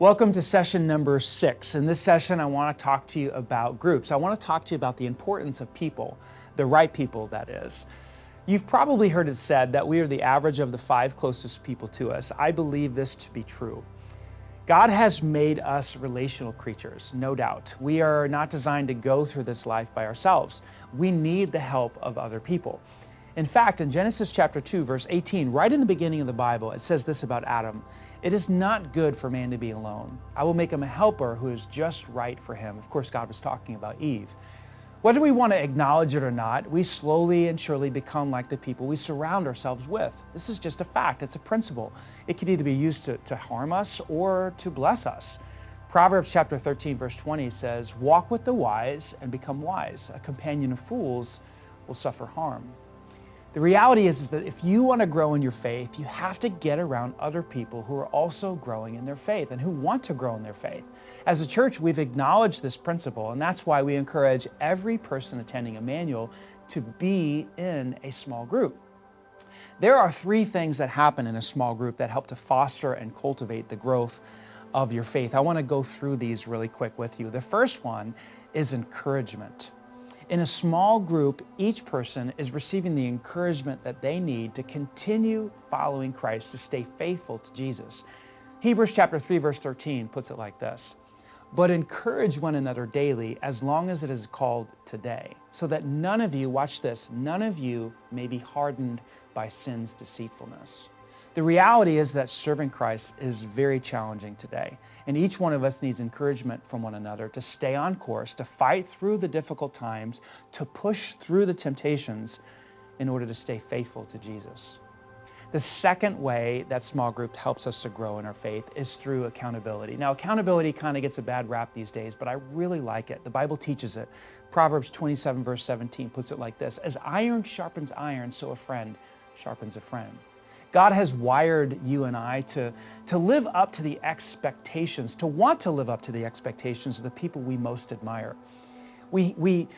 Welcome to session number 6. In this session, I want to talk to you about groups. I want to talk to you about the importance of people, the right people, that is. You've probably heard it said that we are the average of the 5 closest people to us. I believe this to be true. God has made us relational creatures, no doubt. We are not designed to go through this life by ourselves. We need the help of other people. In fact, in Genesis chapter 2, verse 18, right in the beginning of the Bible, it says this about Adam: "It is not good for man to be alone. I will make him a helper who is just right for him." Of course, God was talking about Eve. Whether we want to acknowledge it or not, we slowly and surely become like the people we surround ourselves with. This is just a fact. It's a principle. It can either be used to harm us or to bless us. Proverbs chapter 13, verse 20 says, "Walk with the wise and become wise. A companion of fools will suffer harm." The reality is that if you want to grow in your faith, you have to get around other people who are also growing in their faith and who want to grow in their faith. As a church, we've acknowledged this principle, and that's why we encourage every person attending Emmanuel to be in a small group. There are 3 things that happen in a small group that help to foster and cultivate the growth of your faith. I want to go through these really quick with you. The first one is encouragement. In a small group, each person is receiving the encouragement that they need to continue following Christ, to stay faithful to Jesus. Hebrews chapter 3, verse 13 puts it like this: "But encourage one another daily, as long as it is called today, so that none of you," watch this, "none of you may be hardened by sin's deceitfulness." The reality is that serving Christ is very challenging today, and each one of us needs encouragement from one another to stay on course, to fight through the difficult times, to push through the temptations in order to stay faithful to Jesus. The second way that small group helps us to grow in our faith is through accountability. Now, accountability kind of gets a bad rap these days, but I really like it. The Bible teaches it. Proverbs 27, verse 17 puts it like this: "As iron sharpens iron, so a friend sharpens a friend." God has wired you and I to live up to the expectations, to want to live up to the expectations of the people we most admire. We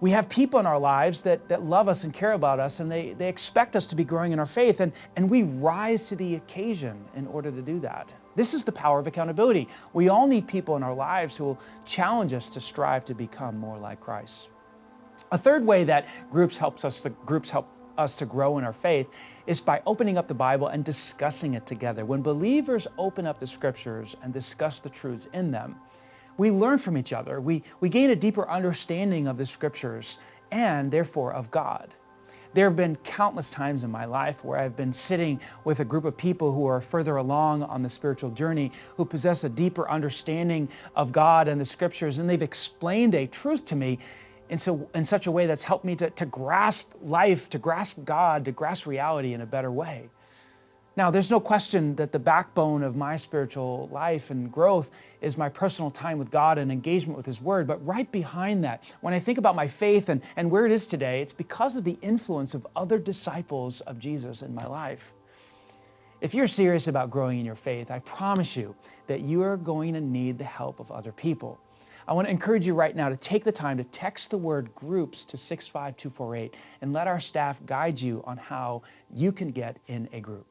have people in our lives that love us and care about us, and they expect us to be growing in our faith, and we rise to the occasion in order to do that. This is the power of accountability. We all need people in our lives who will challenge us to strive to become more like Christ. A third way that groups help us to grow in our faith is by opening up the Bible and discussing it together. When believers open up the scriptures and discuss the truths in them, we learn from each other. We gain a deeper understanding of the scriptures and therefore of God. There have been countless times in my life where I've been sitting with a group of people who are further along on the spiritual journey, who possess a deeper understanding of God and the scriptures, and they've explained a truth to me in such a way that's helped me to grasp life, to grasp God, to grasp reality in a better way. Now, there's no question that the backbone of my spiritual life and growth is my personal time with God and engagement with His Word. But right behind that, when I think about my faith and where it is today, it's because of the influence of other disciples of Jesus in my life. If you're serious about growing in your faith, I promise you that you are going to need the help of other people. I want to encourage you right now to take the time to text the word GROUPS to 65248 and let our staff guide you on how you can get in a group.